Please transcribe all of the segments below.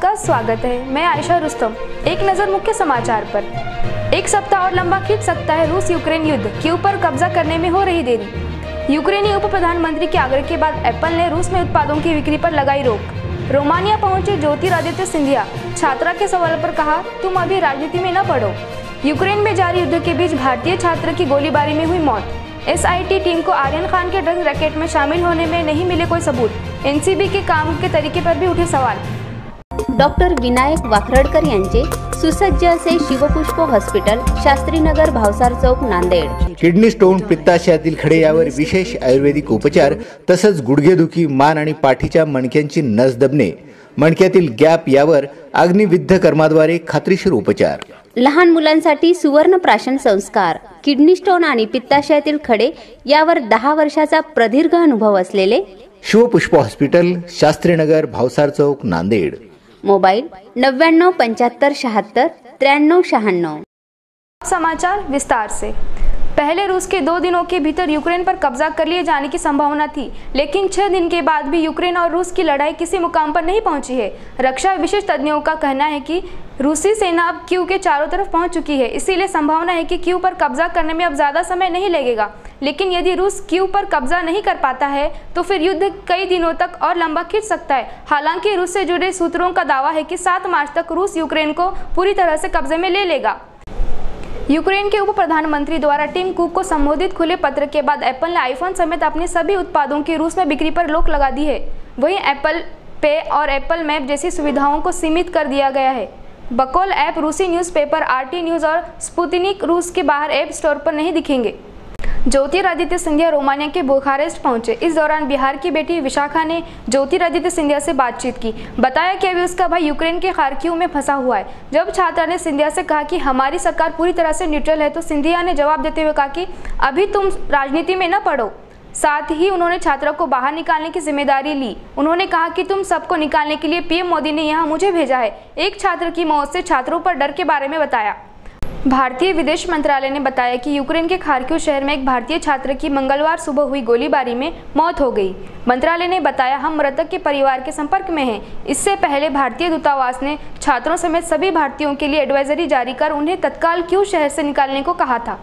आपका स्वागत है। मैं आयशा रुस्तम। एक नज़र मुख्य समाचार पर। एक सप्ताह और लंबा खींच सकता है रूस यूक्रेन युद्ध, कीव पर कब्जा करने में हो रही देरी। यूक्रेनी उप प्रधानमंत्री के आग्रह के बाद एप्पल ने रूस में उत्पादों की बिक्री पर लगाई रोक। रोमानिया पहुंचे ज्योतिरादित्य सिंधिया, छात्रा के सवाल पर कहा, तुम अभी राजनीति में न पढ़ो। यूक्रेन में जारी युद्ध के बीच भारतीय छात्र की गोलीबारी में हुई मौत। एसआईटी टीम को आर्यन खान के ड्रग्स रैकेट में शामिल होने में नहीं मिले कोई सबूत। एनसीबी के काम के तरीके पर भी उठे सवाल। डॉक्टर विनायक वाखरडकर यांचे सुसज्ज असे शिवपुष्प हॉस्पिटल, शास्त्रीनगर, भावसार चौक, नांदेड। किडनी स्टोन, पित्ताशयातील खडे यावर विशेष आयुर्वेदिक उपचार, तसंच गुडघेदुखी, मान आणि पाठीच्या मणक्यांची नस दबणे, मणक्यातील गॅप यावर अग्निविद्ध कर्माद्वारे खात्रीशीर उपचार। लहान मुलांसाठी सुवर्ण प्राशन संस्कार, किडनी स्टोन आणि पित्ताशयातील खडे यावर 10 वर्षाचा प्रदीर्घ अनुभव असलेले शिवपुष्प हॉस्पिटल, शास्त्रीनगर, भावसार चौक, नांदेड। मोबाइल 99 75 76 93 96। समाचार विस्तार से। पहले रूस के 2 दिनों के भीतर यूक्रेन पर कब्जा कर लिए जाने की संभावना थी, लेकिन 6 दिन के बाद भी यूक्रेन और रूस की लड़ाई किसी मुकाम पर नहीं पहुंची है। रक्षा विशेष तज्ञों का कहना है कि रूसी सेना अब कीव के चारों तरफ पहुंच चुकी है, इसीलिए संभावना है कि कीव पर कब्जा करने में अब ज्यादा समय नहीं लगेगा। लेकिन यदि रूस कीव पर कब्जा नहीं कर पाता है तो फिर युद्ध कई दिनों तक और लंबा खींच सकता है। हालांकि रूस से जुड़े सूत्रों का दावा है कि 7 मार्च तक रूस यूक्रेन को पूरी तरह से कब्जे में ले लेगा। यूक्रेन के उप प्रधानमंत्री द्वारा टिम कुक को संबोधित खुले पत्र के बाद एप्पल ने आईफोन समेत अपने सभी उत्पादों की रूस में बिक्री पर रोक लगा दी है। वहीं एप्पल पे और एप्पल मैप जैसी सुविधाओं को सीमित कर दिया गया है। बकौल ऐप रूसी न्यूज़पेपर आरटी न्यूज़ और स्पुतनिक रूस के बाहर ऐप स्टोर पर नहीं दिखेंगे। ज्योतिरादित्य सिंधिया रोमानिया के बुखारेस्ट पहुंचे। इस दौरान बिहार की बेटी विशाखा ने ज्योतिरादित्य सिंधिया से बातचीत की। बताया कि अभी उसका भाई यूक्रेन के खार्किव में फंसा हुआ है। जब छात्रा ने सिंधिया से कहा कि हमारी सरकार पूरी तरह से न्यूट्रल है, तो सिंधिया ने जवाब देते हुए कहा कि अभी तुम राजनीति में न पढ़ो। साथ ही उन्होंने छात्रा को बाहर निकालने की जिम्मेदारी ली। उन्होंने कहा कि तुम सबको निकालने के लिए पीएम मोदी ने यहाँ मुझे भेजा है। एक छात्र की मौत से छात्रों पर डर के बारे में बताया। भारतीय विदेश मंत्रालय ने बताया कि यूक्रेन के खार्किव शहर में एक भारतीय छात्र की मंगलवार सुबह हुई गोलीबारी में मौत हो गई। मंत्रालय ने बताया, हम मृतक के परिवार के संपर्क में हैं। इससे पहले भारतीय दूतावास ने छात्रों समेत सभी भारतीयों के लिए एडवाइजरी जारी कर उन्हें तत्काल कीव शहर से निकालने को कहा था।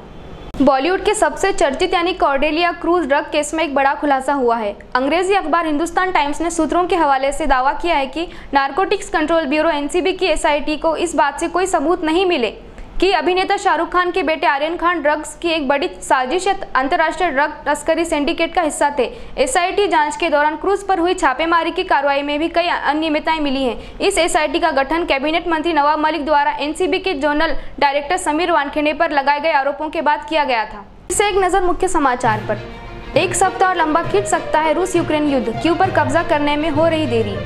बॉलीवुड के सबसे चर्चित यानी कॉर्डेलिया क्रूज ड्रग केस में एक बड़ा खुलासा हुआ है। अंग्रेजी अखबार हिंदुस्तान टाइम्स ने सूत्रों के हवाले से दावा किया है कि नारकोटिक्स कंट्रोल ब्यूरो एनसीबी की एसआईटी को इस बात से कोई सबूत नहीं मिले कि अभिनेता शाहरुख खान के बेटे आर्यन खान ड्रग्स की एक बड़ी साजिश या अंतर्राष्ट्रीय ड्रग तस्करी सिंडिकेट का हिस्सा थे। एसआईटी जांच के दौरान क्रूज पर हुई छापेमारी की कार्रवाई में भी कई अनियमितताएं मिली हैं। इस एसआईटी का गठन कैबिनेट मंत्री नवाब मलिक द्वारा एनसीबी के जोनल डायरेक्टर समीर वानखेड़े पर लगाए गए आरोपों के बाद किया गया था। इससे एक नज़र मुख्य समाचार पर। एक सप्ताह और लंबा खींच सकता है रूस यूक्रेन युद्ध, कीव पर कब्जा करने में हो रही देरी।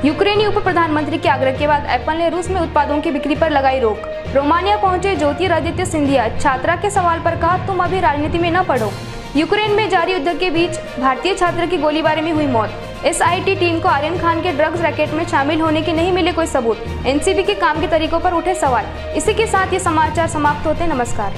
यूक्रेनी उप प्रधानमंत्री के आग्रह के बाद एप्पल ने रूस में उत्पादों की बिक्री पर लगाई रोक। रोमानिया पहुंचे ज्योतिरादित्य सिंधिया, छात्रा के सवाल पर कहा, तुम अभी राजनीति में न पढ़ो। यूक्रेन में जारी युद्ध के बीच भारतीय छात्र की गोलीबारी में हुई मौत। एसआईटी टीम को आर्यन खान के ड्रग्स रैकेट में शामिल होने के नहीं मिले कोई सबूत। एनसीबी के काम के तरीकों पर उठे सवाल। इसी के साथ ये समाचार समाप्त होते। नमस्कार।